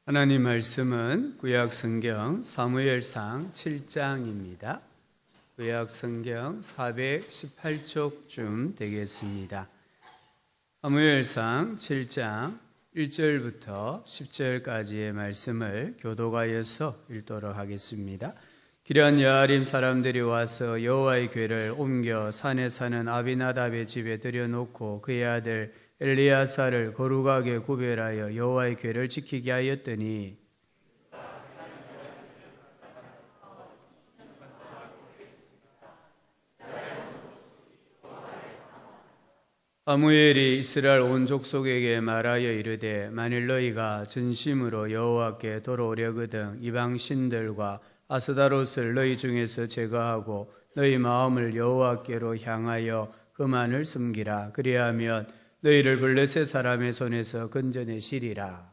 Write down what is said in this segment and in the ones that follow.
하나님 말씀은 구약 성경 사무엘상 7장입니다. 구약 성경 418쪽쯤 되겠습니다. 사무엘상 7장 1절부터 10절까지의 말씀을 교도가여서 읽도록 하겠습니다. 기럇 여아림 사람들이 와서 여호와의 궤를 옮겨 산에 사는 아비나답의 집에 들여놓고 그의 아들 엘리야사를 거룩하게 구별하여 여호와의 궤를 지키게 하였더니 사무엘이 이스라엘 온 족속에게 말하여 이르되 만일 너희가 전심으로 여호와께 돌아오려거든 이방 신들과 아스다롯을 너희 중에서 제거하고 너희 마음을 여호와께로 향하여 그만을 섬기라. 그리하면 너희를 블레셋 사람의 손에서 건져내시리라.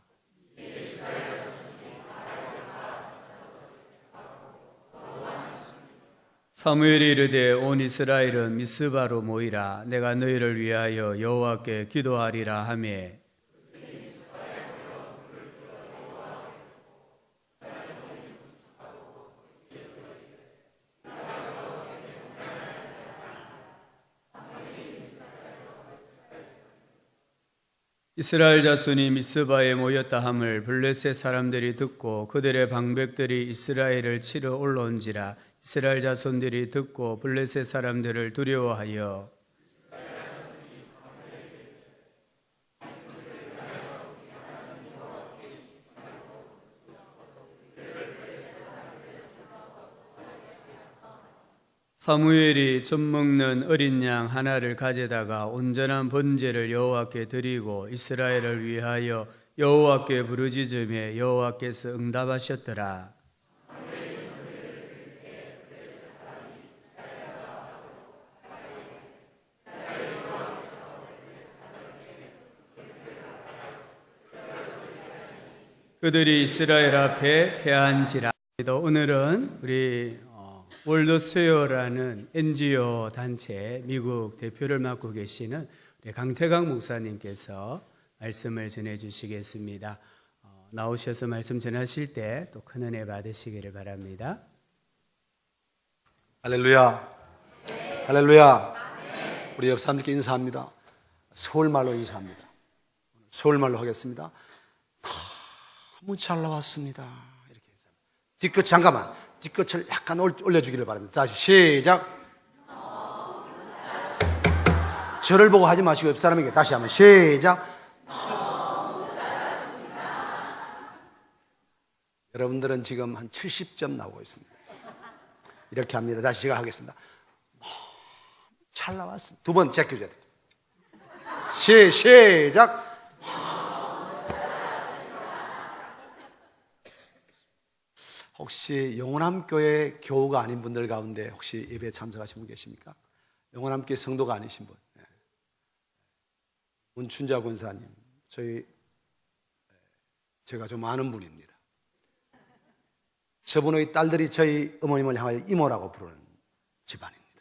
사무엘이 이르되 온 이스라엘은 미스바로 모이라. 내가 너희를 위하여 여호와께 기도하리라 하매 이스라엘 자손이 미스바에 모였다 함을 블레셋 사람들이 듣고 그들의 방백들이 이스라엘을 치러 올라온지라. 이스라엘 자손들이 듣고 블레셋 사람들을 두려워하여 사무엘이 젖 먹는 어린 양 하나를 가져다가 온전한 번제를 여호와께 드리고 이스라엘을 위하여 여호와께 부르짖음에 여호와께서 응답하셨더라. 그들이 이스라엘 앞에 패한지라. 오늘은 우리 월드스웨어라는 NGO 단체 미국 대표를 맡고 계시는 우리 강태강 목사님께서 말씀을 전해주시겠습니다. 나오셔서 말씀 전하실 때 또 큰 은혜 받으시기를 바랍니다. 할렐루야. 할렐루야. 우리 옆 사람들께 인사합니다. 서울말로 인사합니다. 서울말로 하겠습니다. 너무 잘 나왔습니다. 이렇게 인사합니다. 뒤끝 잠깐만. 뒤끝을 약간 올려주기를 바랍니다. 다시 시작. 저를 보고 하지 마시고 옆 사람에게 다시 한번 시작. 여러분들은 지금 한 70점 나오고 있습니다. 이렇게 합니다. 다시 제가 하겠습니다. 잘 나왔습니다. 두 번 제껴줘야 돼요. 시작. 혹시 영원함교회 교우가 아닌 분들 가운데 혹시 예배에 참석하신 분 계십니까? 영원함교회 성도가 아니신 분. 문춘자 권사님, 제가 좀 아는 분입니다. 저분의 딸들이 저희 어머님을 향하여 이모라고 부르는 집안입니다.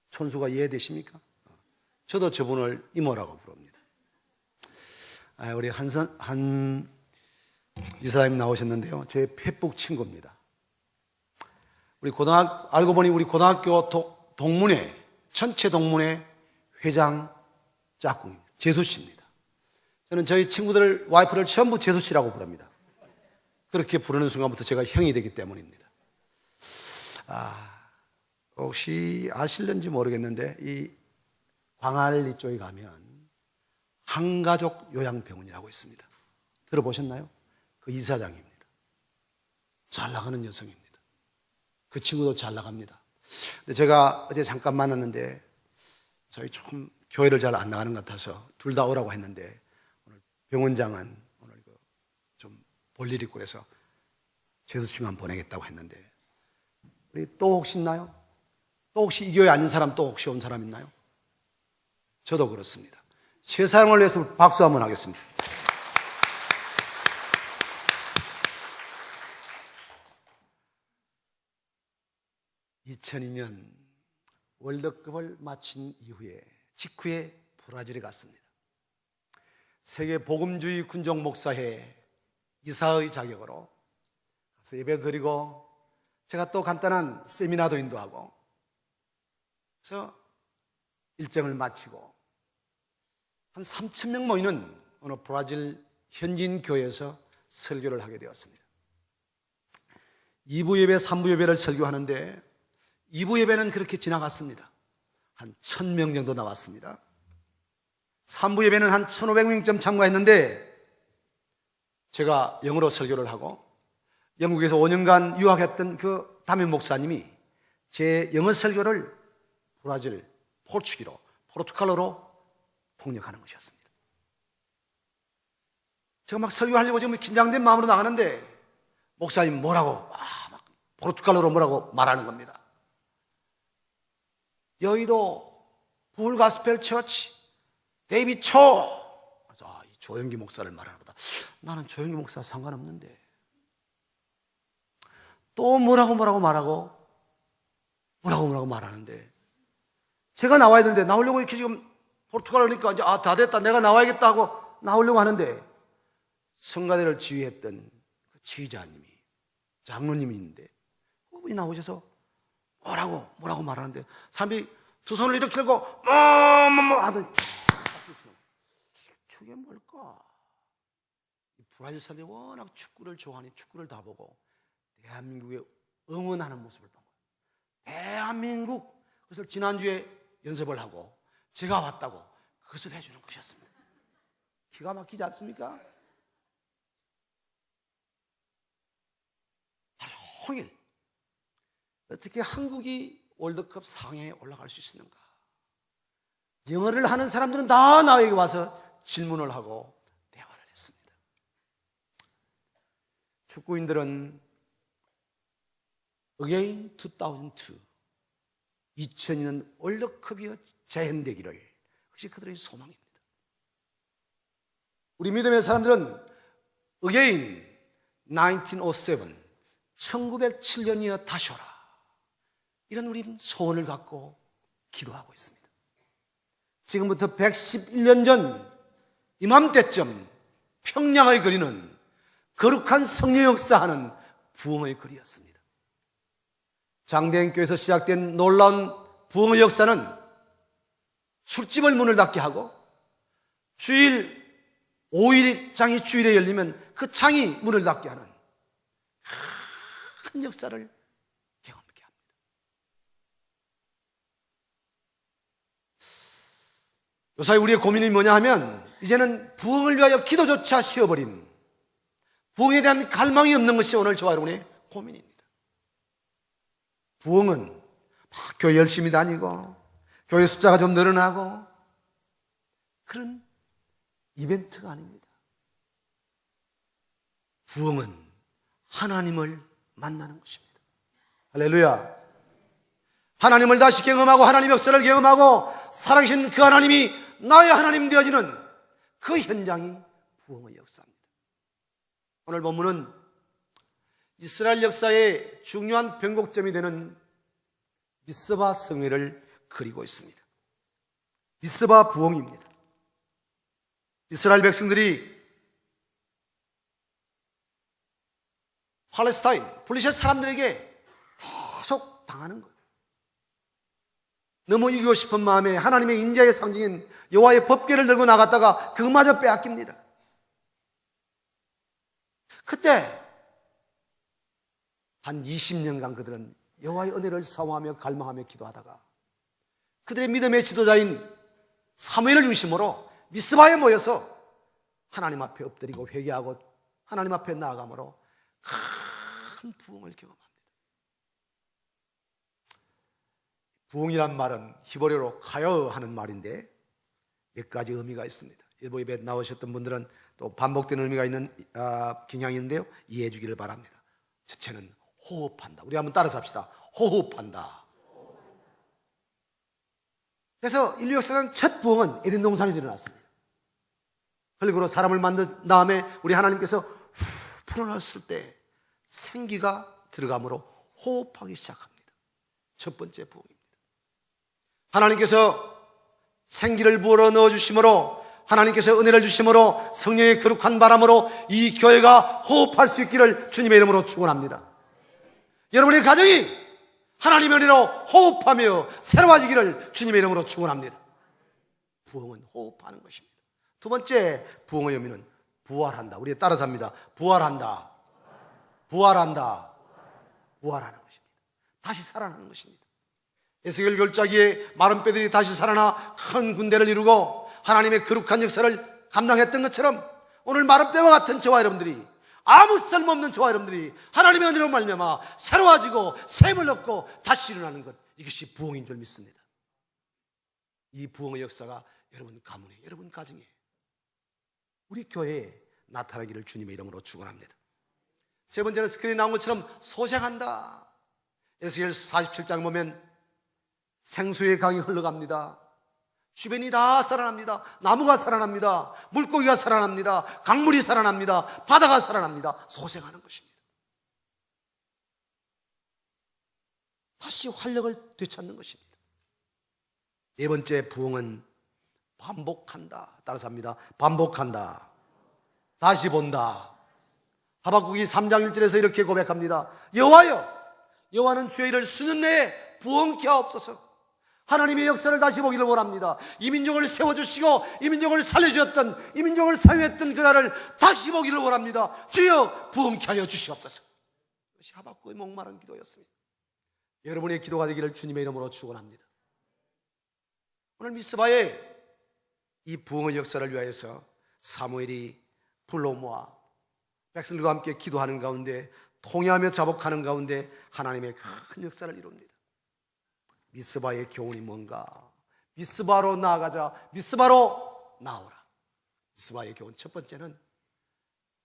촌수가 이해되십니까? 저도 저분을 이모라고 부릅니다. 우리 한 이사님 나오셨는데요. 제 페북 친구입니다. 알고 보니 우리 고등학교 동문회, 전체 동문회 회장 짝꿍입니다. 재수씨입니다. 저는 저희 친구들 와이프를 전부 재수씨라고 부릅니다. 그렇게 부르는 순간부터 제가 형이 되기 때문입니다. 혹시 아실는지 모르겠는데 이 광안리 쪽에 가면 한가족 요양병원이라고 있습니다. 들어보셨나요? 그 이사장입니다. 잘 나가는 여성입니다. 그 친구도 잘 나갑니다. 근데 제가 어제 잠깐 만났는데 저희 조금 교회를 잘 안 나가는 것 같아서 둘 다 오라고 했는데 오늘 병원장은 오늘 좀 볼 일 있고 그래서 재수씨만 보내겠다고 했는데 우리 또 혹시 있나요? 또 혹시 이 교회 아닌 사람 또 혹시 온 사람 있나요? 저도 그렇습니다. 세 사람을 위해서 박수 한번 하겠습니다. 2002년 월드컵을 마친 직후에 브라질에 갔습니다. 세계 복음주의 군종 목사회 이사의 자격으로 가서 예배도 드리고 제가 또 간단한 세미나도 인도하고 그래서 일정을 마치고 한 3,000명 모이는 어느 브라질 현지인 교회에서 설교를 하게 되었습니다. 2부 예배, 3부 예배를 설교하는데 2부 예배는 그렇게 지나갔습니다. 한 1,000명 정도 나왔습니다. 3부 예배는 한 1,500명쯤 참가했는데 제가 영어로 설교를 하고 영국에서 5년간 유학했던 그 담임 목사님이 제 영어 설교를 브라질, 포르투갈어로 통역하는 것이었습니다. 제가 막 설교하려고 지금 긴장된 마음으로 나가는데 목사님 뭐라고 막 포르투갈어로 뭐라고 말하는 겁니다. 여의도 불가스펠 처치 데이빗 초. 이 조영기 목사를 말하는 보다 나는 조영기 목사 상관없는데 또 뭐라고 말하는데 제가 나와야 되는데 나오려고 이렇게 지금 포르투갈어니까 이제 다 됐다 내가 나와야겠다 하고 나오려고 하는데 성가대를 지휘했던 그 지휘자님이 장로님이 있는데 그분이 나오셔서 뭐라고 말하는데 사람들이 두 손을 이렇게 들고 하더니 저게 뭘까? 브라질 사람들이 워낙 축구를 좋아하니 축구를 다 보고 대한민국에 응원하는 모습을 본 거예요. 대한민국 그것을 지난주에 연습을 하고 제가 왔다고 그것을 해주는 것이었습니다. 기가 막히지 않습니까? 하루 종일 어떻게 한국이 월드컵 상에 올라갈 수 있었는가? 영어를 하는 사람들은 다 나에게 와서 질문을 하고 대화를 했습니다. 축구인들은 Again 2002년 월드컵이 재현되기를 그것이 그들의 소망입니다. 우리 믿음의 사람들은 Again 1907 1907년이여 다시 오라 이런 우리는 소원을 갖고 기도하고 있습니다. 지금부터 111년 전 이맘때쯤 평양의 거리는 거룩한 성령 역사하는 부흥의 거리였습니다. 장대행교에서 시작된 놀라운 부흥의 역사는 술집을 문을 닫게 하고 주일 5일장이 주일에 열리면 그 장이 문을 닫게 하는 큰 역사를 경험하게 합니다. 요사이 우리의 고민이 뭐냐 하면 이제는 부흥을 위하여 기도조차 쉬어버린 부흥에 대한 갈망이 없는 것이 오늘 저와 여러분의 고민입니다. 부흥은 막 교회 열심히 다니고 교회 숫자가 좀 늘어나고 그런 이벤트가 아닙니다. 부흥은 하나님을 만나는 것입니다. 할렐루야. 하나님을 다시 경험하고 하나님의 역사를 경험하고 살아계신 그 하나님이 나의 하나님 되어지는 그 현장이 부흥의 역사입니다. 오늘 본문은 이스라엘 역사의 중요한 변곡점이 되는 미스바 성회를 그리고 있습니다. 미스바 부흥입니다. 이스라엘 백성들이 팔레스타인, 블리셋 사람들에게 계속 당하는 거예요. 너무 이기고 싶은 마음에 하나님의 인자의 상징인 여호와의 법궤를 들고 나갔다가 그것마저 빼앗깁니다. 그때 한 20년간 그들은 여호와의 은혜를 사모하며 갈망하며 기도하다가 그들의 믿음의 지도자인 사무엘을 중심으로 미스바에 모여서 하나님 앞에 엎드리고 회개하고 하나님 앞에 나아가므로 큰 부흥을 경험합니다. 부흥이란 말은 히브리어로 카여 하는 말인데 몇 가지 의미가 있습니다. 일부 예배 나오셨던 분들은 또 반복되는 의미가 있는 경향이 있는데요, 이해해 주기를 바랍니다. 첫째는 호흡한다. 우리 한번 따라서 합시다. 호흡한다. 그래서 인류 역사상 첫 부흥은 에덴 동산에서 일어났습니다. 흙으로 사람을 만든 다음에 우리 하나님께서 풀어놨을 때 생기가 들어가므로 호흡하기 시작합니다. 첫 번째 부흥입니다. 하나님께서 생기를 부어 넣어주심으로 하나님께서 은혜를 주심으로 성령의 거룩한 바람으로 이 교회가 호흡할 수 있기를 주님의 이름으로 축원합니다. 여러분의 가정이 하나님의 은혜로 호흡하며 새로워지기를 주님의 이름으로 축원합니다. 부흥은 호흡하는 것입니다. 두 번째 부흥의 의미는 부활한다. 우리 따라서 합니다. 부활한다. 부활한다. 부활하는 것입니다. 다시 살아나는 것입니다. 에스겔 결자기에 마른 뼈들이 다시 살아나 큰 군대를 이루고 하나님의 거룩한 역사를 감당했던 것처럼 오늘 마른 뼈와 같은 저와 여러분들이, 아무 쓸모없는 저와 여러분들이 하나님의 은혜로 말미암아 새로워지고 샘을 얻고 다시 일어나는 것, 이것이 부흥인 줄 믿습니다. 이 부흥의 역사가 여러분 가문에, 여러분 가정에, 우리 교회에 나타나기를 주님의 이름으로 축원합니다. 세 번째는 스크린에 나온 것처럼 소생한다. 에스겔 47장 보면 생수의 강이 흘러갑니다. 주변이 다 살아납니다. 나무가 살아납니다. 물고기가 살아납니다. 강물이 살아납니다. 바다가 살아납니다. 소생하는 것입니다. 다시 활력을 되찾는 것입니다. 네 번째 부흥은 반복한다. 따라서 합니다. 반복한다. 다시 본다. 하박국이 3장 1절에서 이렇게 고백합니다. 여호와여, 여호와는 주의 일을 수년 내에 부흥케 하옵소서. 하나님의 역사를 다시 보기를 원합니다. 이 민족을 세워주시고 이 민족을 살려주셨던, 이 민족을 사유했던 그날을 다시 보기를 원합니다. 주여 부흥케 하여 주시옵소서. 이것이 하박국의 목마른 기도였습니다. 여러분의 기도가 되기를 주님의 이름으로 축원합니다. 오늘 미스바에 이 부흥의 역사를 위하여서 사무엘이 불러 모아 백성들과 함께 기도하는 가운데, 통회하며 자복하는 가운데 하나님의 큰 역사를 이룹니다. 미스바의 교훈이 뭔가? 미스바로 나아가자. 미스바로 나오라. 미스바의 교훈 첫 번째는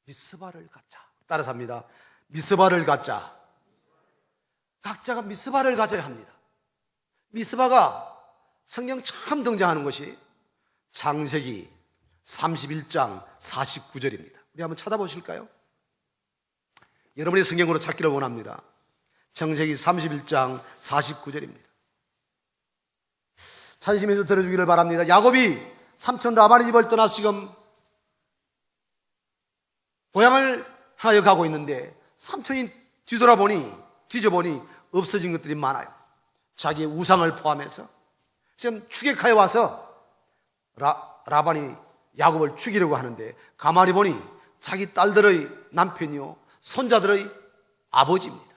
미스바를 갖자. 따라서 합니다. 미스바를 갖자. 각자가 미스바를 가져야 합니다. 미스바가 성경 처음 등장하는 것이 창세기 31장 49절입니다. 우리 한번 찾아보실까요? 여러분의 성경으로 찾기를 원합니다. 창세기 31장 49절입니다. 찾으시면서 들어주기를 바랍니다. 야곱이 삼촌 라반의 집을 떠나 지금 고향을 하여 가고 있는데 삼촌이 뒤져보니 없어진 것들이 많아요. 자기의 우상을 포함해서 지금 추격하여 와서 라반이 야곱을 죽이려고 하는데 가만히 보니 자기 딸들의 남편이요 손자들의 아버지입니다.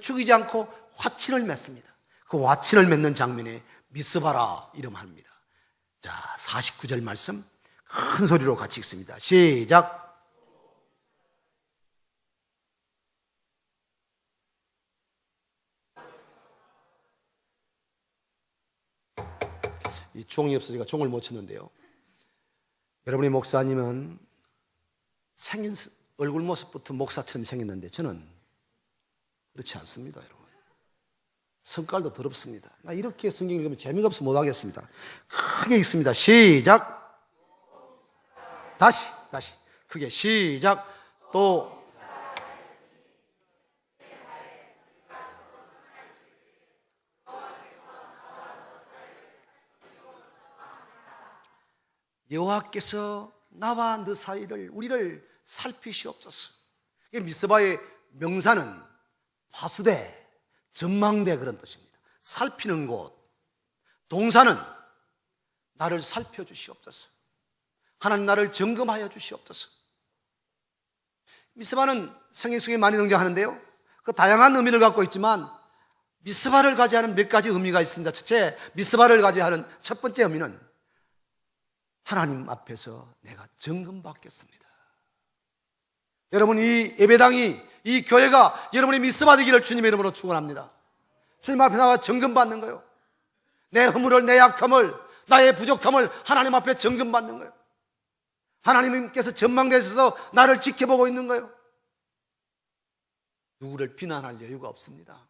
죽이지 않고 화친을 맺습니다. 그 화친을 맺는 장면에 미스바라 이름합니다. 자, 49절 말씀 큰 소리로 같이 읽습니다. 시작. 이 종이 없어서 종을 못 쳤는데요. 여러분의 목사님은 생긴 얼굴 모습부터 목사처럼 생겼는데 저는 그렇지 않습니다, 여러분. 성깔도 더럽습니다. 나 이렇게 성경 읽으면 재미가 없어 못 하겠습니다. 크게 읽습니다. 시작. 다시 크게 시작. 또 여호와께서 나와 너 사이를 우리를 살피시옵소서. 미스바의 명사는 파수대, 전망대 그런 뜻입니다. 살피는 곳. 동사는 나를 살펴주시옵소서. 하나님 나를 점검하여 주시옵소서. 미스바는 성경 속에 많이 등장하는데요, 그 다양한 의미를 갖고 있지만 미스바를 가져야 하는 몇 가지 의미가 있습니다. 첫째, 미스바를 가져야 하는 첫 번째 의미는 하나님 앞에서 내가 점검받겠습니다. 여러분, 이 예배당이, 이 교회가 여러분의 미스바 되기를 주님의 이름으로 축원합니다. 주님 앞에 나와 점검받는 거예요. 내 허물을, 내 약함을, 나의 부족함을 하나님 앞에 점검받는 거예요. 하나님께서 전망대에 있어서 나를 지켜보고 있는 거예요. 누구를 비난할 여유가 없습니다.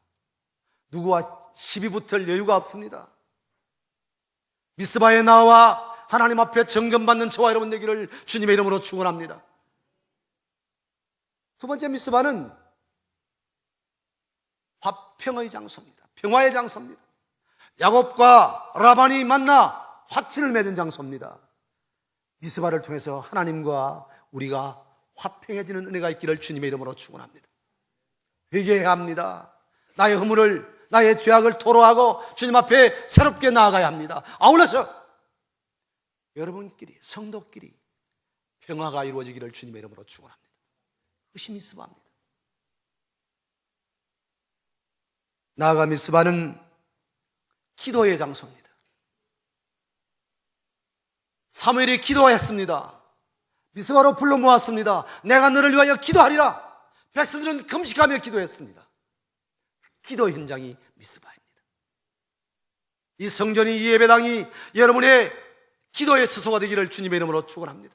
누구와 시비 붙을 여유가 없습니다. 미스바에 나와 하나님 앞에 점검받는 저와 여러분 되기를 주님의 이름으로 축원합니다. 두 번째 미스바는 화평의 장소입니다. 평화의 장소입니다. 야곱과 라반이 만나 화친을 맺은 장소입니다. 미스바를 통해서 하나님과 우리가 화평해지는 은혜가 있기를 주님의 이름으로 축원합니다. 회개해야 합니다. 나의 허물을, 나의 죄악을 토로하고 주님 앞에 새롭게 나아가야 합니다. 아울러서 여러분끼리, 성도끼리 평화가 이루어지기를 주님의 이름으로 축원합니다. 그것이 미스바입니다. 나아가 미스바는 기도의 장소입니다. 사무엘이 기도했습니다. 미스바로 불러 모았습니다. 내가 너를 위하여 기도하리라. 백성들은 금식하며 기도했습니다. 기도 현장이 미스바입니다. 이 성전이, 이 예배당이 여러분의 기도의 처소가 되기를 주님의 이름으로 축원합니다.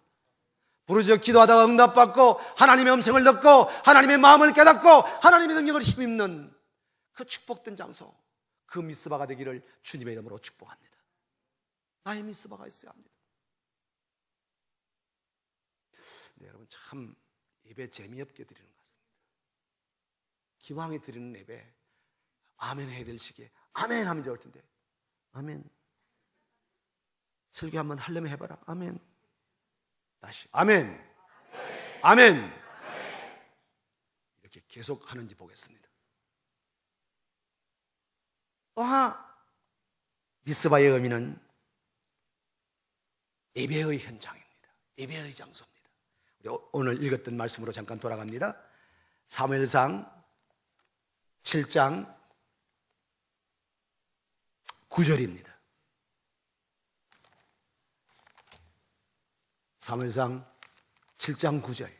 부르짖어 기도하다가 응답받고 하나님의 음성을 듣고 하나님의 마음을 깨닫고 하나님의 능력을 힘입는 그 축복된 장소, 그 미스바가 되기를 주님의 이름으로 축복합니다. 나의 미스바가 있어야 합니다. 네, 여러분 참 예배 재미없게 드리는 것 같습니다. 기왕에 드리는 예배 아멘 해야 될 시기에 아멘 하면 좋을 텐데 아멘. 설교 한번 하려면 해봐라. 아멘. 다시 아멘. 아멘. 이렇게 계속 하는지 보겠습니다. 미스바의 의미는 예배의 현장입니다. 예배의 장소입니다. 우리 오늘 읽었던 말씀으로 잠깐 돌아갑니다. 사무엘상 7장 9절입니다. 사무엘상 7장 9절.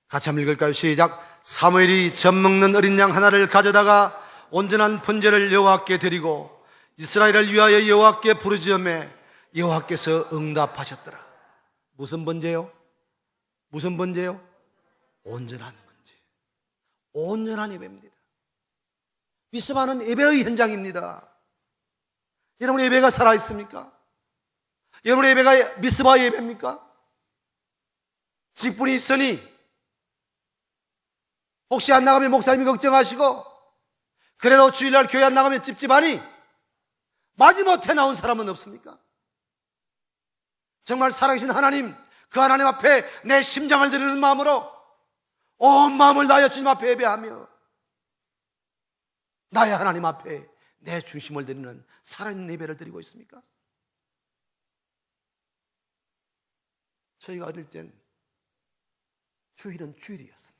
같이 한번 읽을까요? 시작. 사무엘이 젖 먹는 어린 양 하나를 가져다가 온전한 번제를 여호와께 드리고 이스라엘을 위하여 여호와께 부르짖으매 여호와께서 응답하셨더라. 무슨 번제요? 무슨 번제요? 온전한 번제. 온전한 예배입니다. 미스바는 예배의 현장입니다. 여러분의 예배가 살아있습니까? 여러분의 예배가 미스바의 예배입니까? 직분이 있으니 혹시 안 나가면 목사님이 걱정하시고 그래도 주일날 교회 안 나가면 찝찝하니 마지못해 나온 사람은 없습니까? 정말 살아계신 하나님, 그 하나님 앞에 내 심장을 드리는 마음으로 온 마음을 다하여 주님 앞에 예배하며 나의 하나님 앞에 내 중심을 드리는 살아있는 예배를 드리고 있습니까? 저희가 어릴 땐 주일은 주일이었습니다.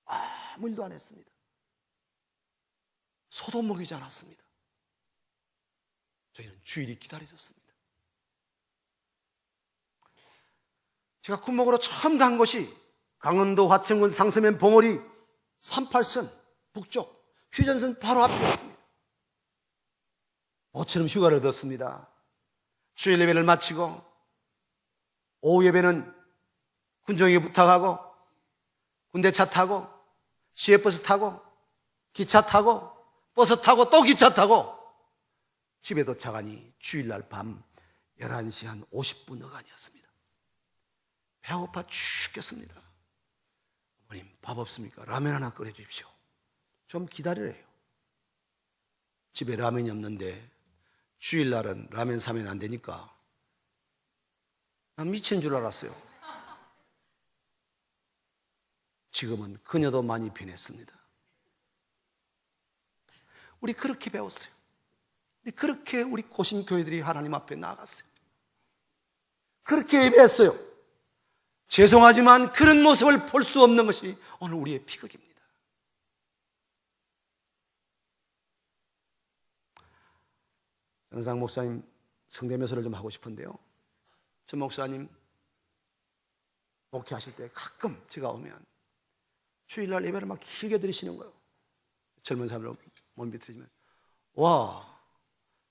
아무 일도 안 했습니다. 소도 먹이지 않았습니다. 저희는 주일이 기다려졌습니다. 제가 군목으로 처음 간 곳이 강원도 화천군 상서면 봉오리 38선 북쪽 휴전선 바로 앞이었습니다. 모처럼 휴가를 얻었습니다. 주일 예배를 마치고 오후 예배는 군종에게 부탁하고 군대차 타고 시외버스 타고 기차 타고 버스 타고 또 기차 타고 집에 도착하니 주일날 밤 11시 한 50분 어간이었습니다. 배고파 죽겠습니다. 어머님 밥 없습니까? 라면 하나 끓여주십시오. 좀 기다리래요. 집에 라면이 없는데 주일날은 라면 사면 안 되니까 난 미친 줄 알았어요. 지금은 그녀도 많이 변했습니다. 우리 그렇게 배웠어요. 그렇게 우리 고신교회들이 하나님 앞에 나아갔어요. 그렇게 예배했어요. 죄송하지만 그런 모습을 볼 수 없는 것이 오늘 우리의 비극입니다. 정상 목사님 성대묘소를 좀 하고 싶은데요. 전 목사님 목회하실 때 가끔 제가 오면 주일날 예배를 막 길게 드리시는 거예요. 젊은 사람들 몸 비틀어지면 와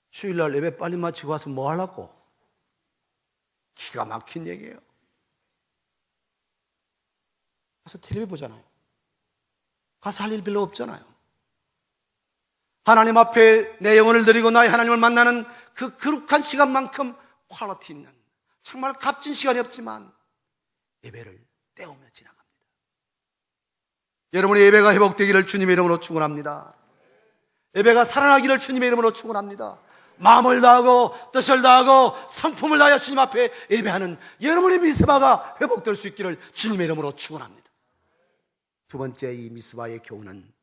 주일날 예배 빨리 마치고 와서 뭐 하려고? 기가 막힌 얘기예요. 가서 텔레비 보잖아요. 가서 할 일 별로 없잖아요. 하나님 앞에 내 영혼을 드리고 나의 하나님을 만나는 그 거룩한 시간만큼 퀄리티 있는 정말 값진 시간이 없지만 예배를 때우며 지나갑니다. 여러분의 예배가 회복되기를 주님의 이름으로 축원합니다. 예배가 살아나기를 주님의 이름으로 축원합니다. 마음을 다하고 뜻을 다하고 성품을 다하여 주님 앞에 예배하는 여러분의 미스바가 회복될 수 있기를 주님의 이름으로 축원합니다. 두 번째 이 미스바의 교훈은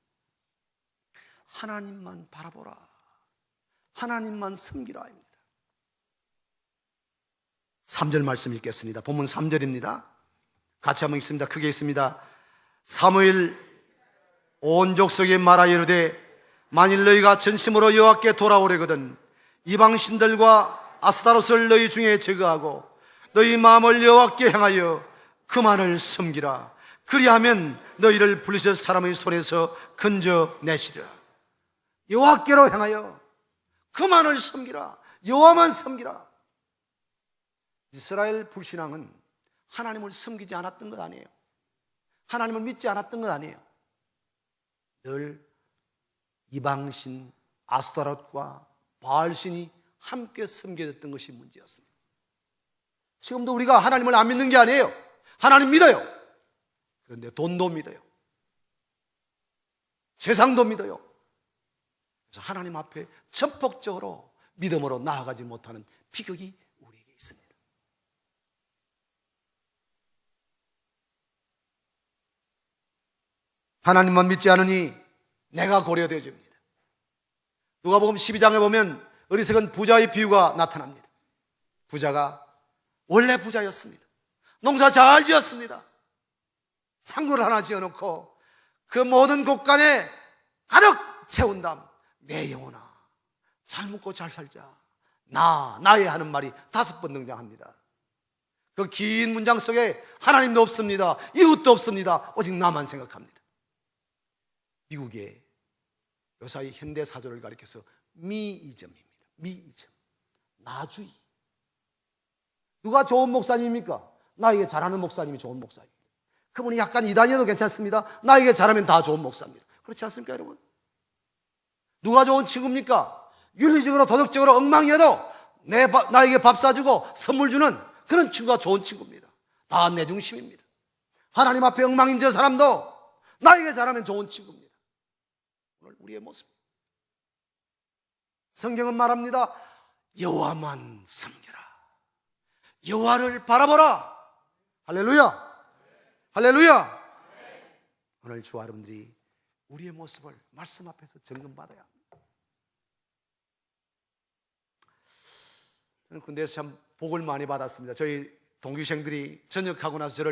하나님만 바라보라, 하나님만 섬기라입니다. 3절 말씀 읽겠습니다. 본문 3절입니다. 같이 한번 읽습니다. 크게 읽습니다. 사무엘 온 족속에 말하여 이르되 만일 너희가 전심으로 여호와께 돌아오려거든 이방 신들과 아스타롯을 너희 중에 제거하고 너희 마음을 여호와께 향하여 그만을 섬기라. 그리하면 너희를 불리실 사람의 손에서 건져내시리라. 여호와께로 향하여 그만을 섬기라. 여호와만 섬기라. 이스라엘 불신앙은 하나님을 섬기지 않았던 것 아니에요. 하나님을 믿지 않았던 것 아니에요. 늘 이방신 아스타롯과 바알신이 함께 섬겨졌던 것이 문제였습니다. 지금도 우리가 하나님을 안 믿는 게 아니에요. 하나님 믿어요. 그런데 돈도 믿어요. 세상도 믿어요. 그래서 하나님 앞에 전폭적으로 믿음으로 나아가지 못하는 비극이 우리에게 있습니다. 하나님만 믿지 않으니 내가 고려되어집니다. 누가복음 12장에 보면 어리석은 부자의 비유가 나타납니다. 부자가 원래 부자였습니다. 농사 잘 지었습니다. 창고를 하나 지어놓고 그 모든 곳간에 가득 채운 다음 내 영혼아 잘 먹고 잘 살자 나의 하는 말이 5번 등장합니다. 그 긴 문장 속에 하나님도 없습니다. 이웃도 없습니다. 오직 나만 생각합니다. 미국의 요사이 현대 사조를 가리켜서 미이즘입니다. 미이즘, 나주의. 누가 좋은 목사님입니까? 나에게 잘하는 목사님이 좋은 목사입니다. 그분이 약간 이단이어도 괜찮습니다. 나에게 잘하면 다 좋은 목사입니다. 그렇지 않습니까, 여러분? 누가 좋은 친구입니까? 윤리적으로 도덕적으로 엉망이어도 나에게 밥 사주고 선물 주는 그런 친구가 좋은 친구입니다. 다 내 중심입니다. 하나님 앞에 엉망인 저 사람도 나에게 잘하면 좋은 친구입니다. 오늘 우리의 모습. 성경은 말합니다. 여호와만 섬겨라. 여호와를 바라보라. 할렐루야. 할렐루야. 오늘 주와 여러분들이 우리의 모습을 말씀 앞에서 점검받아야 합니다. 저는 군대에서 참 복을 많이 받았습니다. 저희 동기생들이 전역하고 나서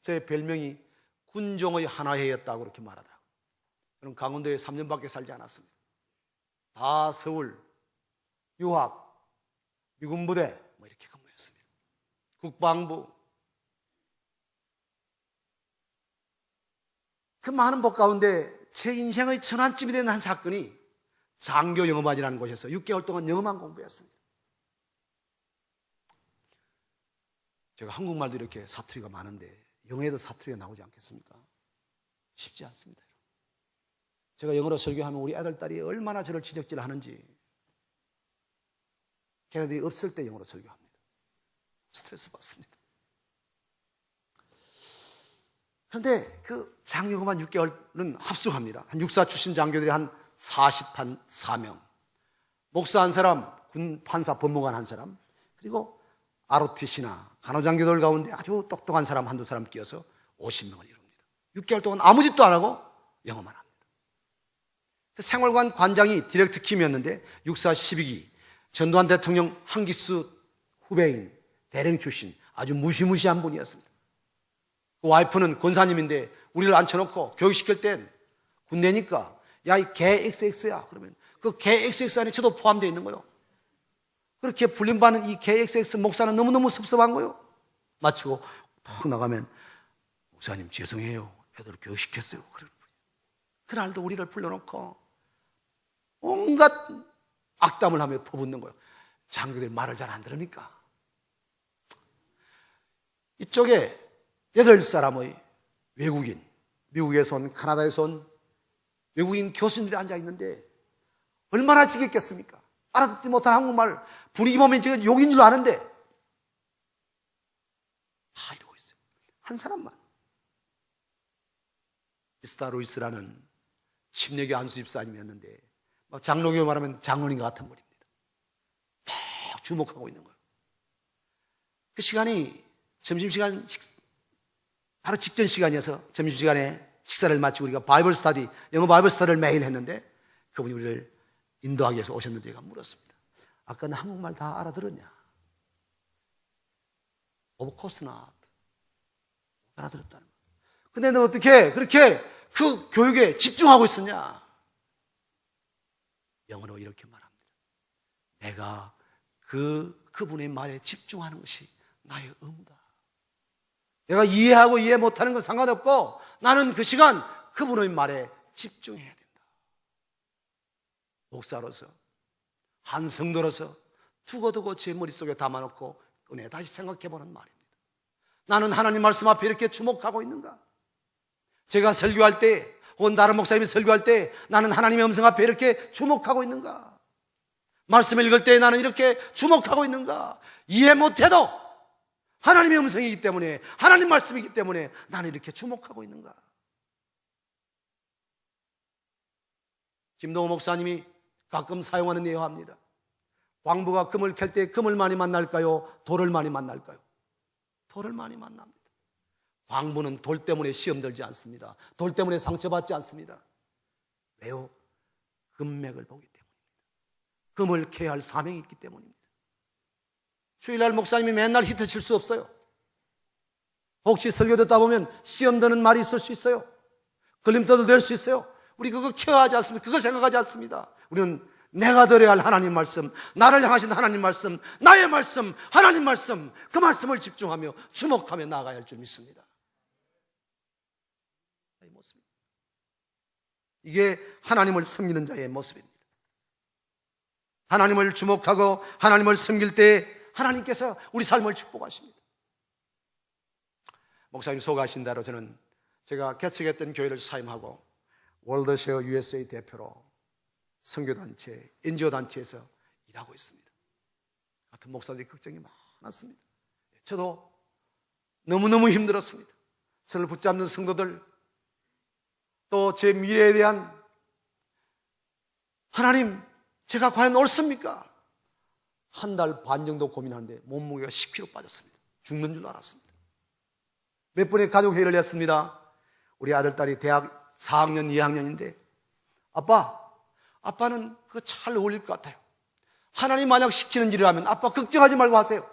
저의 별명이 군종의 하나회였다고 그렇게 말하더라고요. 저는 강원도에 3년밖에 살지 않았습니다. 다 서울, 유학, 미군부대 뭐 이렇게 근무했습니다. 국방부. 그 많은 복 가운데 제 인생의 전환점이 되는 한 사건이 장교 영어반이라는 곳에서 6개월 동안 영어만 공부했습니다. 제가 한국말도 이렇게 사투리가 많은데 영어에도 사투리가 나오지 않겠습니까? 쉽지 않습니다. 제가 영어로 설교하면 우리 아들, 딸이 얼마나 저를 지적질 하는지. 걔네들이 없을 때 영어로 설교합니다. 스트레스 받습니다. 그런데 그 장영어만 6개월은 합숙합니다. 한 육사 출신 장교들이 한 44명. 목사 한 사람, 군 판사 법무관 한 사람, 그리고 ROTC나 간호장교들 가운데 아주 똑똑한 사람 한두 사람 끼어서 50명을 이룹니다. 6개월 동안 아무 짓도 안 하고 영어만 합니다. 생활관 관장이 디렉트 킴이었는데 육사 12기 전두환 대통령 한기수 후배인 대령 출신 아주 무시무시한 분이었습니다. 그 와이프는 권사님인데 우리를 앉혀놓고 교육시킬 땐 군대니까 야, 이 개 XX야. 그러면 그 개 XX 안에 저도 포함되어 있는 거예요. 그렇게 불림받는 이 개 XX 목사는 너무너무 섭섭한 거예요. 마치고 탁 나가면 목사님 죄송해요. 애들 교육시켰어요. 그날도 우리를 불러놓고 온갖 악담을 하며 퍼붓는 거예요. 장교들이 말을 잘 안 들으니까. 이쪽에 8사람의 외국인, 미국에서 온, 카나다에서 온 외국인 교수님들이 앉아있는데 얼마나 지겠겠습니까? 알아듣지 못한 한국말 분위기 보면 제가 욕인 줄 아는데 다 이러고 있어요. 한 사람만. 미스터 루이스라는 침례교 안수 집사님이었는데 장로교 말하면 장로님 같은 분입니다. 주목하고 있는 거예요. 그 시간이 점심시간 바로 직전 시간이어서 점심시간에 식사를 마치고 우리가 바이블 스터디, 영어 바이블 스터디를 매일 했는데 그분이 우리를 인도하기 위해서 오셨는데 제가 물었습니다. 아까 나 한국말 다 알아들었냐? Of course not. 알아들었다는 거예요. 근데 너 어떻게 그렇게 그 교육에 집중하고 있었냐? 영어로 이렇게 말합니다. 내가 그분의 말에 집중하는 것이 나의 의무다. 내가 이해하고 이해 못하는 건 상관없고 나는 그 시간 그분의 말에 집중해야 된다. 목사로서, 한 성도로서 두고두고 제 머릿속에 담아놓고 은혜 다시 생각해보는 말입니다. 나는 하나님 말씀 앞에 이렇게 주목하고 있는가? 제가 설교할 때 혹은 다른 목사님이 설교할 때 나는 하나님의 음성 앞에 이렇게 주목하고 있는가? 말씀을 읽을 때 나는 이렇게 주목하고 있는가? 이해 못해도 하나님의 음성이기 때문에, 하나님 말씀이기 때문에 나는 이렇게 주목하고 있는가? 김동호 목사님이 가끔 사용하는 예화입니다. 광부가 금을 캘 때 금을 많이 만날까요? 돌을 많이 만날까요? 돌을 많이 만납니다. 광부는 돌 때문에 시험 들지 않습니다. 돌 때문에 상처받지 않습니다. 왜요? 금맥을 보기 때문입니다. 금을 캐야 할 사명이 있기 때문입니다. 주일날 목사님이 맨날 히트 칠 수 없어요. 혹시 설교 듣다 보면 시험 드는 말이 있을 수 있어요. 걸림돌도 될 수 있어요. 우리 그거 케어하지 않습니다. 그거 생각하지 않습니다. 우리는 내가 들어야 할 하나님 말씀, 나를 향하신 하나님 말씀, 나의 말씀, 하나님 말씀, 그 말씀을 집중하며 주목하며 나아가야 할 줄 믿습니다. 이게 하나님을 섬기는 자의 모습입니다. 하나님을 주목하고 하나님을 섬길 때 하나님께서 우리 삶을 축복하십니다. 목사님 소개하신 대로 저는 제가 개척했던 교회를 사임하고 월드쉐어 USA 대표로 선교단체, NGO단체에서 일하고 있습니다. 같은 목사들이 걱정이 많았습니다. 저도 너무너무 힘들었습니다. 저를 붙잡는 성도들, 또 제 미래에 대한 하나님, 제가 과연 옳습니까? 한 달 반 정도 고민하는데 몸무게가 10kg 빠졌습니다. 죽는 줄 알았습니다. 몇 번의 가족회의를 했습니다. 우리 아들딸이 대학 4학년, 2학년인데 아빠는 그거 잘 어울릴 것 같아요. 하나님 만약 시키는 일을 하면 아빠 걱정하지 말고 하세요.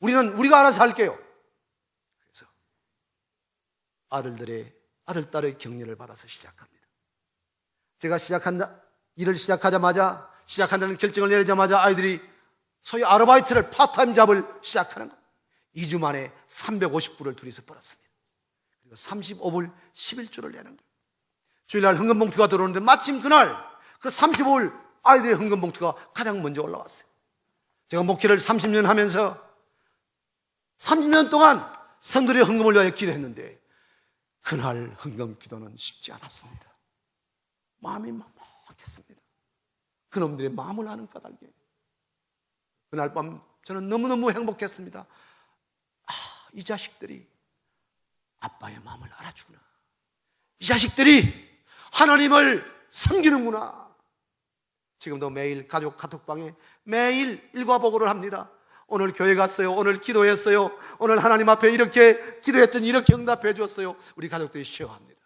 우리가 알아서 할게요. 그래서 아들딸의 격려를 받아서 시작합니다. 제가 일을 시작한다는 결정을 내리자마자 아이들이 소위 아르바이트를 파트타임 잡을 시작하는 거예요. 2주 만에 350불을 둘이서 벌었습니다. 그리고 35불 11주를 내는 거예요. 주일날 헌금봉투가 들어오는데 마침 그날 그 35불 아이들의 헌금봉투가 가장 먼저 올라왔어요. 제가 목회를 30년 하면서 30년 동안 성도들의 헌금을 위하여 기도했는데 그날 헌금 기도는 쉽지 않았습니다. 마음이 막막했습니다. 그놈들의 마음을 아는 까닭에 그날 밤 저는 너무너무 행복했습니다. 이 자식들이 아빠의 마음을 알아주구나. 이 자식들이 하나님을 섬기는구나. 지금도 매일 가족 카톡방에 매일 일과 보고를 합니다. 오늘 교회 갔어요. 오늘 기도했어요. 오늘 하나님 앞에 이렇게 기도했더니 이렇게 응답해 주었어요. 우리 가족들이 시어합니다.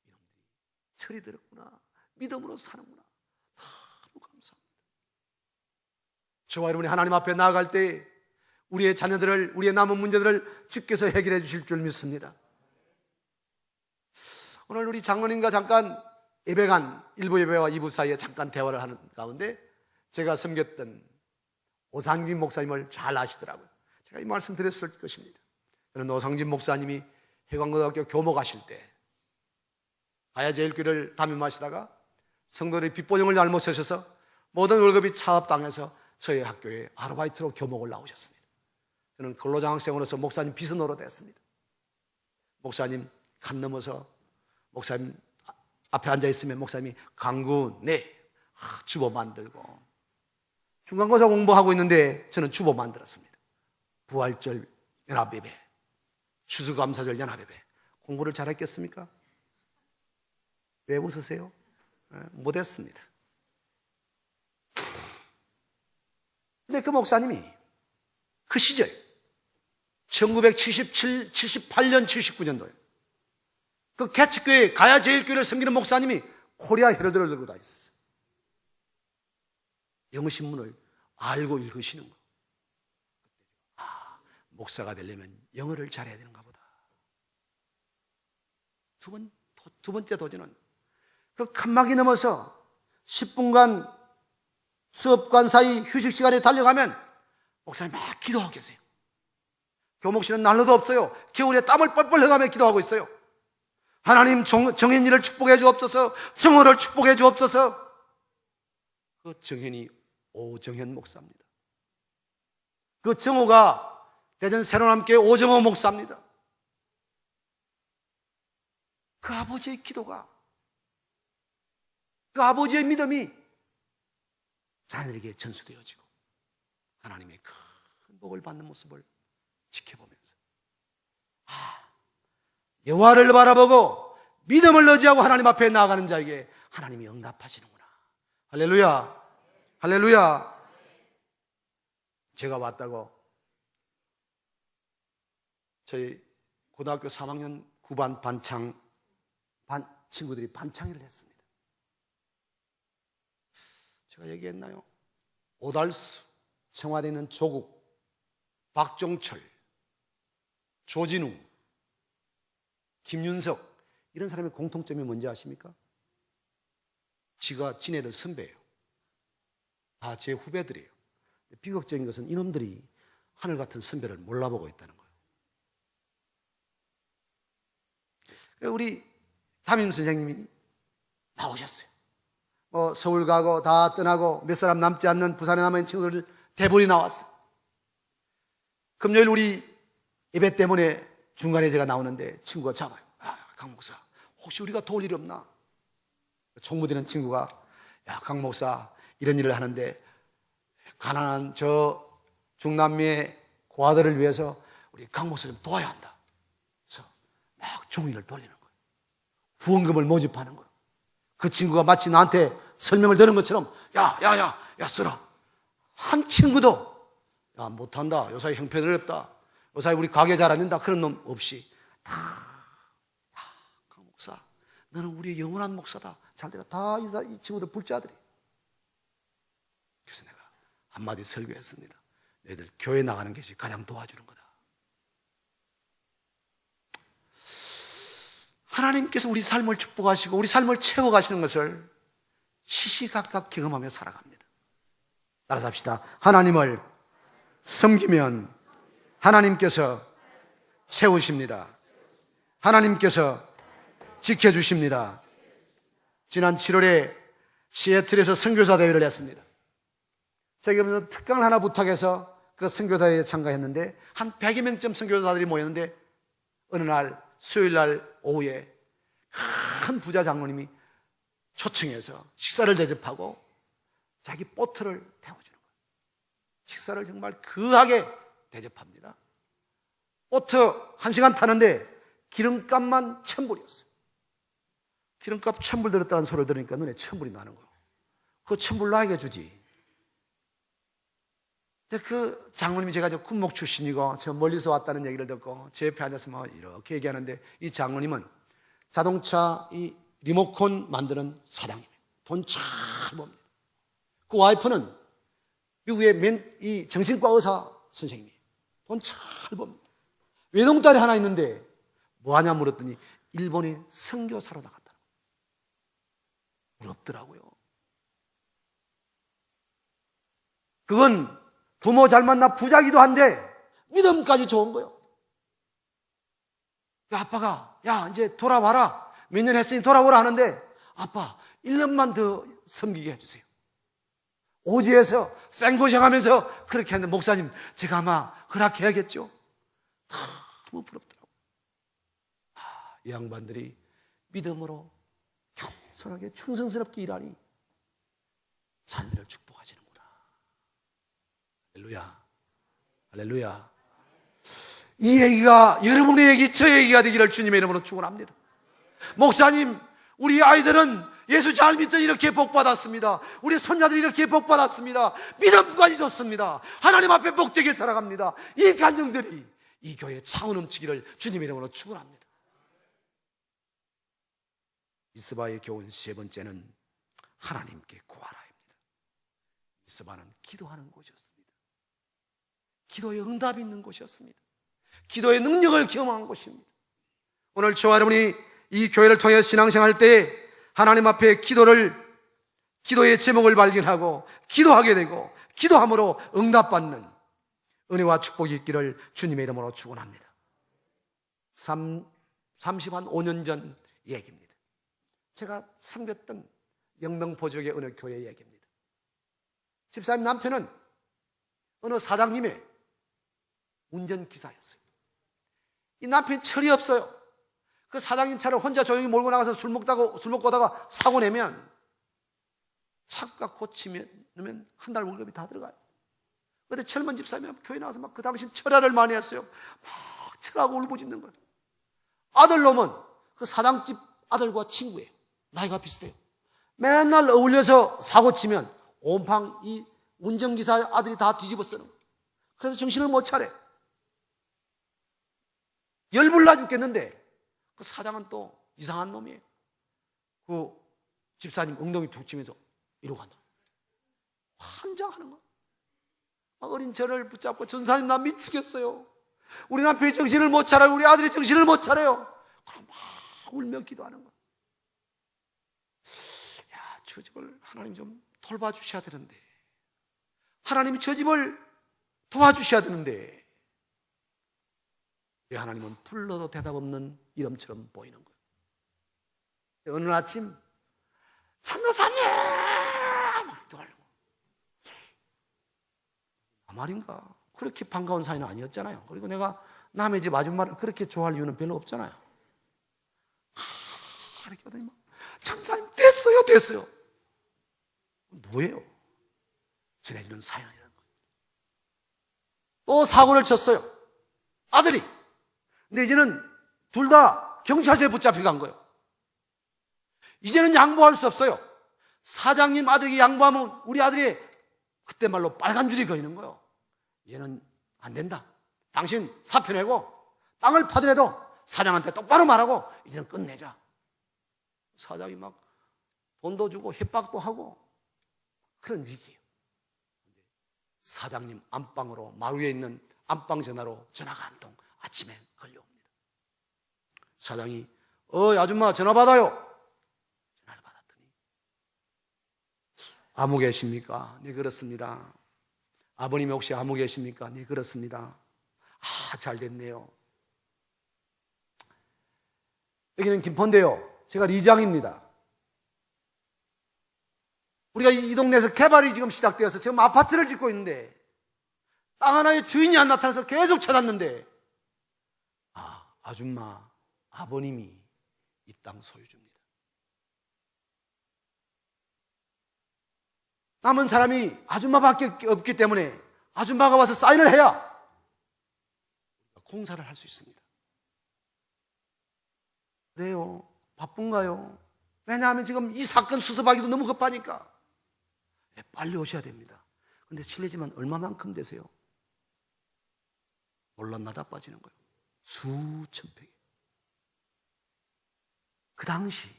이놈들이 철이 들었구나. 믿음으로 사는구나. 너무 감사합니다. 저와 여러분이 하나님 앞에 나아갈 때 우리의 자녀들을, 우리의 남은 문제들을 주께서 해결해 주실 줄 믿습니다. 오늘 우리 장로님과 잠깐 일부 예배와 2부 사이에 잠깐 대화를 하는 가운데 제가 섬겼던 오상진 목사님을 잘 아시더라고요. 제가 이 말씀 드렸을 것입니다. 저는 오상진 목사님이 해광고등학교 교목하실 때 가야제일교회를 담임하시다가 성도들의 빚보증을 잘못 세셔서 모든 월급이 차압당해서 저희 학교에 아르바이트로 교목을 나오셨습니다. 저는 근로장학생으로서 목사님 빚은 노릇했습니다. 목사님 간 넘어서 목사님 앞에 앉아있으면 목사님이 강구, 네, 주보 만들고 중간고사 공부하고 있는데 저는 주보 만들었습니다. 부활절 연합예배, 추수감사절 연합예배. 공부를 잘했겠습니까? 왜 웃으세요? 못했습니다. 근데 그 목사님이 그 시절 1977, 78년, 79년도에 그 개척교회 가야제일교회를 섬기는 목사님이 코리아 헤럴드를 들고 다녔었어요. 영어신문을 알고 읽으시는 거. 목사가 되려면 영어를 잘해야 되는가 보다. 두 번째 도전은 그 칸막이 넘어서 10분간 수업관 사이 휴식 시간에 달려가면 목사님 막 기도하고 계세요. 교목실은 난로도 없어요. 겨울에 땀을 뻘뻘 흘려가며 기도하고 있어요. 하나님 정현이를 축복해 주옵소서, 정호를 축복해 주옵소서. 그 정현이 오정현 목사입니다. 그 정호가 대전 새로남교회 오정호 목사입니다. 그 아버지의 기도가, 그 아버지의 믿음이 자녀에게 전수되어지고 하나님의 큰 복을 받는 모습을 지켜보면서 여호와를 바라보고 믿음을 의지하고 하나님 앞에 나아가는 자에게 하나님이 응답하시는구나. 할렐루야, 할렐루야. 제가 왔다고 저희 고등학교 3학년 9반 친구들이 반창회를 했습니다. 제가 얘기했나요? 오달수, 청와대에 있는 조국, 박종철, 조진웅, 김윤석, 이런 사람의 공통점이 뭔지 아십니까? 지네들 선배예요. 다 제 후배들이에요. 비극적인 것은 이놈들이 하늘 같은 선배를 몰라보고 있다는 거예요. 우리 담임 선생님이 나오셨어요. 서울 가고 다 떠나고 몇 사람 남지 않는 부산에 남아있는 친구들 대본이 나왔어요. 금요일 우리 예배 때문에 중간에 제가 나오는데 친구가 잡아요. 강 목사, 혹시 우리가 도울 일 없나? 총무되는 친구가, 강 목사, 이런 일을 하는데 가난한 저 중남미의 고아들을 위해서 우리 강 목사 좀 도와야 한다. 그래서 막 중위를 돌리는 거예요. 후원금을 모집하는 거예요. 그 친구가 마치 나한테 설명을 들은 것처럼 야 써라. 한 친구도 못한다, 요사이 형편이 어렵다, 요사이 우리 가게 잘 안 된다, 그런 놈 없이 다 강 목사, 너는 우리의 영원한 목사다, 잘 되라. 다 이 친구들 불자들이. 그래서 내가 한마디 설교했습니다. 너희들 교회 나가는 것이 가장 도와주는 거다. 하나님께서 우리 삶을 축복하시고 우리 삶을 채워가시는 것을 시시각각 경험하며 살아갑니다. 따라서 합시다. 하나님을 섬기면 하나님께서 채우십니다. 하나님께서 지켜주십니다. 지난 7월에 시애틀에서 선교사 대회를 했습니다. 제가 그러면서 특강을 하나 부탁해서 그 선교사 대회에 참가했는데 한 100여 명쯤 선교사들이 모였는데 어느 날 수요일 날 오후에 큰 부자 장로님이 초청해서 식사를 대접하고 자기 보트를 태워주는 거예요. 식사를 정말 거하게 대접합니다. 보트 1시간 타는데 기름값만 1,000불이었어요. 기름값 1,000불 들었다는 소리를 들으니까 눈에 1,000불이 나는 거예요. 그 1,000불 나에게 주지. 근데 그 장로님이 제가 저 군목 출신이고 저 멀리서 왔다는 얘기를 듣고 제 옆에 앉아서 막 이렇게 얘기하는데 이 장로님은 자동차 이 리모컨 만드는 사장님이에요. 돈 잘 법니다. 그 와이프는 미국의 이 정신과 의사 선생님이에요. 돈 잘 법니다. 외동딸이 하나 있는데 뭐 하냐 물었더니 일본에 선교사로 나갔다. 부럽더라고요. 그건 부모 잘 만나 부자기도 한데 믿음까지 좋은 거예요. 아빠가 이제 돌아와라. 몇 년 했으니 돌아오라 하는데 아빠 1년만 더 섬기게 해주세요. 오지에서 생고생하면서 그렇게 하는데 목사님 제가 아마 허락해야겠죠. 너무 부럽더라고요. 이 양반들이 믿음으로 겸손하게 충성스럽게 일하니 자녀들을 축복하시는구나. 할렐루야, 할렐루야. 이 얘기가 여러분의 얘기, 저의 얘기가 되기를 주님의 이름으로 축원합니다. 목사님, 우리 아이들은 예수 잘 믿더니 이렇게 복받았습니다. 우리 손자들이 이렇게 복받았습니다. 믿음까지 좋습니다. 하나님 앞에 복되게 살아갑니다. 이 간증들이 이 교회에 차원 넘치기를 주님의 이름으로 축원합니다. 미스바의 교훈 세 번째는 하나님께 구하라입니다. 미스바는 기도하는 곳이었습니다. 기도에 응답이 있는 곳이었습니다. 기도의 능력을 경험한 곳입니다. 오늘 저와 여러분이 이 교회를 통해 신앙생활할 때 하나님 앞에 기도의 제목을 발견하고 기도하게 되고 기도함으로 응답받는 은혜와 축복이 있기를 주님의 이름으로 축원합니다. 35년 전 얘기입니다. 제가 섬겼던 영명포적의 어느 교회 얘기입니다. 집사님 남편은 어느 사장님의 운전기사였어요. 이 남편이 철이 없어요. 그 사장님 차를 혼자 조용히 몰고 나가서 술 먹고 오다가 사고 내면 차가 고치면 한 달 월급이 다 들어가요. 그런데 젊은 집사님이 교회 나와서 막 그 당시 철야를 많이 했어요. 막 철하고 울부짖는 거예요. 아들놈은 그 사장집 아들과 친구예요. 나이가 비슷해요. 맨날 어울려서 사고 치면 온팡 이 운전기사 아들이 다 뒤집어 쓰는 거예요. 그래서 정신을 못 차려. 열불나 죽겠는데 그 사장은 또 이상한 놈이에요. 그 집사님 엉덩이 툭 치면서 이러고 한다. 환장하는 거야. 어린 저를 붙잡고 전사님 나 미치겠어요. 우리 남편이 정신을 못 차려요. 우리 아들이 정신을 못 차려요. 그럼 막 울며 기도하는 거야. 야, 저 집을 하나님 좀 돌봐주셔야 되는데, 하나님이 저 집을 도와주셔야 되는데, 하나님은 불러도 대답 없는 이름처럼 보이는 거예요. 어느 아침 천도사님 막 기도하려고. 말인가? 그렇게 반가운 사이는 아니었잖아요. 그리고 내가 남의 집 아줌마를 그렇게 좋아할 이유는 별로 없잖아요. 이렇게 하더니 막 천사님 됐어요. 뭐예요? 지내주는 사연이라는 거예요. 또 사고를 쳤어요. 아들이. 근데 이제는 둘 다 경찰서에 붙잡혀간 거예요. 이제는 양보할 수 없어요. 사장님 아들에게 양보하면 우리 아들이 그때 말로 빨간 줄이 그어있는 거예요. 이제는 안 된다. 당신 사표 내고 땅을 파더라도 사장한테 똑바로 말하고 이제는 끝내자. 사장이 막 돈도 주고 협박도 하고 그런 위기예요. 사장님 안방으로 마루에 있는 안방 전화로 전화가 한 통 아침에 걸려옵니다. 사장이 어이 아줌마 전화 받아요. 전화를 받았더니 아무 계십니까? 네 그렇습니다. 아버님 혹시 아무 계십니까? 네 그렇습니다. 아 잘됐네요. 여기는 김포인데요. 제가 리장입니다. 우리가 이 동네에서 개발이 지금 시작되어서 지금 아파트를 짓고 있는데 땅 하나의 주인이 안 나타나서 계속 찾았는데 아줌마 아버님이 이 땅 소유주입니다. 남은 사람이 아줌마밖에 없기 때문에 아줌마가 와서 사인을 해야 공사를 할 수 있습니다. 그래요? 바쁜가요? 왜냐하면 지금 이 사건 수습하기도 너무 급하니까 빨리 오셔야 됩니다. 근데 실례지만 얼마만큼 되세요? 몰라 나다 빠지는 거예요. 수천 평. 그 당시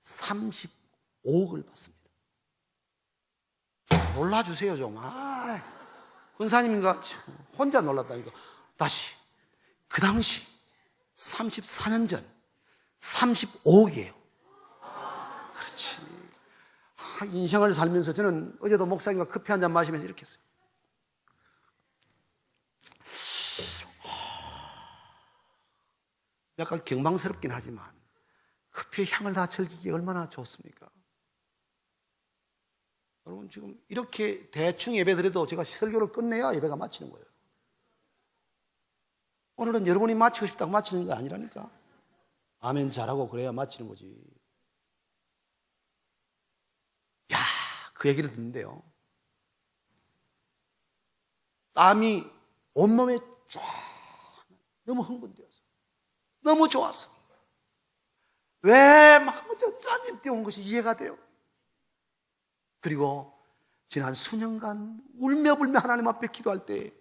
35억을 받습니다. 놀라주세요 좀. 권사님인가? 혼자 놀랐다니까. 다시 그 당시 34년 전 35억이에요. 그렇지. 인생을 살면서 저는 어제도 목사님과 커피 한 잔 마시면서 이렇게 했어요. 약간 경망스럽긴 하지만 커피의 향을 다 즐기기 얼마나 좋습니까? 여러분 지금 이렇게 대충 예배드려도 제가 설교를 끝내야 예배가 마치는 거예요. 오늘은 여러분이 마치고 싶다고 마치는 게 아니라니까. 아멘 잘하고 그래야 마치는 거지. 야, 그 얘기를 듣는데요. 땀이 온몸에 쫙 너무 흥분되어서 너무 좋아서 왜 막 전님 뛰어온 것이 이해가 돼요. 그리고 지난 수년간 울며불며 하나님 앞에 기도할 때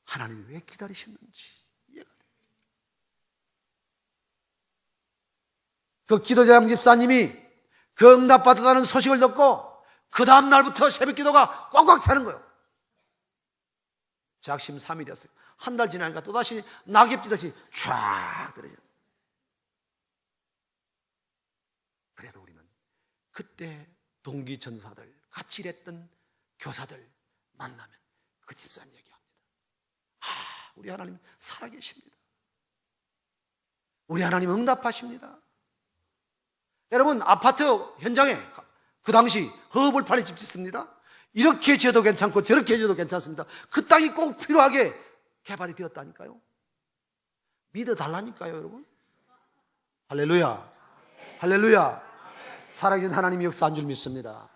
하나님이 왜 기다리셨는지 이해가 돼요. 그 기도자양 집사님이 그 응답받았다는 소식을 듣고 그 다음 날부터 새벽 기도가 꽉꽉 차는 거예요. 작심 3일이었어요. 한 달 지나니까 또다시 낙엽지듯이 쫙 떨어져요. 그래도 우리는 그때 동기 전사들, 같이 일했던 교사들 만나면 그 집사님 얘기합니다. 우리 하나님 살아계십니다. 우리 하나님 응답하십니다. 여러분, 아파트 현장에 그 당시 허벌판에 집 짓습니다. 이렇게 지어도 괜찮고 저렇게 지어도 괜찮습니다. 그 땅이 꼭 필요하게 개발이 되었다니까요. 믿어달라니까요, 여러분. 할렐루야. 할렐루야. 살아계신 하나님이 역사한 줄 믿습니다.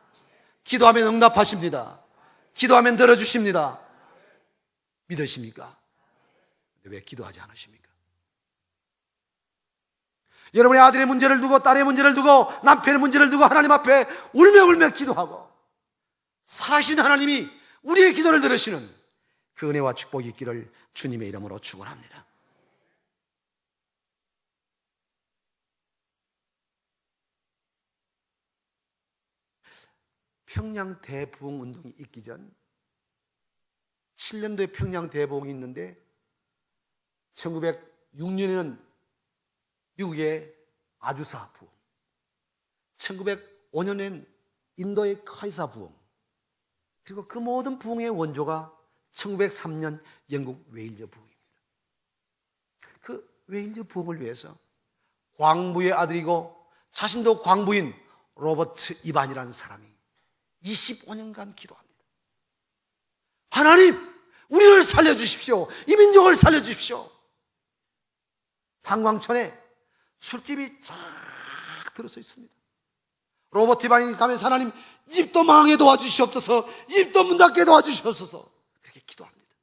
기도하면 응답하십니다. 기도하면 들어주십니다. 믿으십니까? 왜 기도하지 않으십니까? 여러분의 아들의 문제를 두고 딸의 문제를 두고 남편의 문제를 두고 하나님 앞에 울며 기도하고 살아계신 하나님이 우리의 기도를 들으시는 그 은혜와 축복이 있기를 주님의 이름으로 축원합니다. 평양 대부흥 운동이 있기 전 7년도에 평양 대부흥이 있는데 1906년에는 미국의 아주사 부흥, 1905년엔 인도의 카이사 부흥, 그리고 그 모든 부흥의 원조가 1903년 영국 웨일즈 부흥입니다. 그 웨일즈 부흥을 위해서 광부의 아들이고 자신도 광부인 로버트 이반이라는 사람이 25년간 기도합니다. 하나님, 우리를 살려주십시오. 이 민족을 살려주십시오. 탄광촌에 술집이 쫙 들어서 있습니다. 로버트 이반이 가면서 하나님, 입도 망하게 도와주시옵소서, 입도 문 닫게 도와주시옵소서, 그렇게 기도합니다.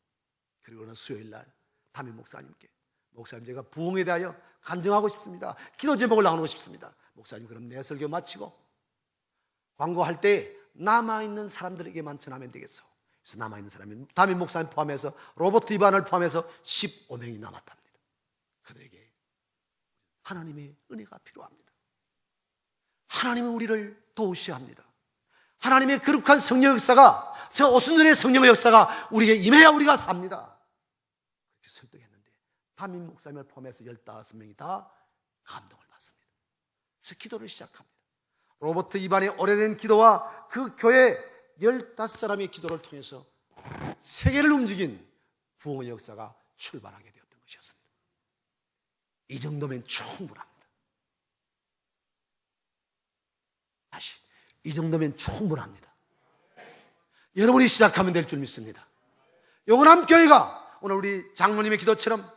그리고 어느 수요일 날 담임 목사님께, 목사님, 제가 부흥에 대하여 간증하고 싶습니다. 기도 제목을 나누고 싶습니다. 목사님, 그럼 내 설교 마치고 광고할 때 남아있는 사람들에게만 전하면 되겠어. 그래서 남아있는 사람이 담임 목사님 포함해서 로버트 이반을 포함해서 15명이 남았답니다. 그들에게 하나님의 은혜가 필요합니다. 하나님은 우리를 도우셔야 합니다. 하나님의 거룩한 성령 역사가, 저 오순절의 성령의 역사가 우리에게 임해야 우리가 삽니다. 그렇게 설득했는데 담임 목사님을 포함해서 15명이 다 감동을 받습니다. 그래서 기도를 시작합니다. 로버트 이반의 오래된 기도와 그 교회 15사람의 기도를 통해서 세계를 움직인 부흥의 역사가 출발하게 되었던 것이었습니다. 이 정도면 충분합니다. 다시, 이 정도면 충분합니다. 여러분이 시작하면 될 줄 믿습니다. 영원한 교회가 오늘 우리 장로님의 기도처럼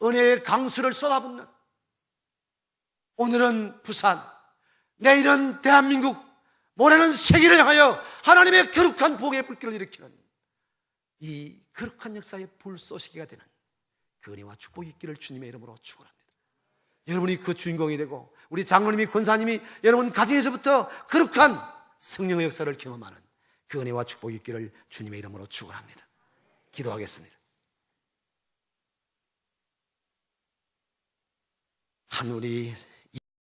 은혜의 강수를 쏟아붓는, 오늘은 부산, 내일은 대한민국, 모레는 세계를 향하여 하나님의 거룩한 부흥의 불길을 일으키는 이 거룩한 역사의 불쏘시개가 되는 그 은혜와 축복이 있기를 주님의 이름으로 축원합니다. 여러분이 그 주인공이 되고 우리 장로님이, 권사님이 여러분 가정에서부터 거룩한 성령의 역사를 경험하는 그 은혜와 축복이 있기를 주님의 이름으로 축원합니다. 기도하겠습니다. 하늘이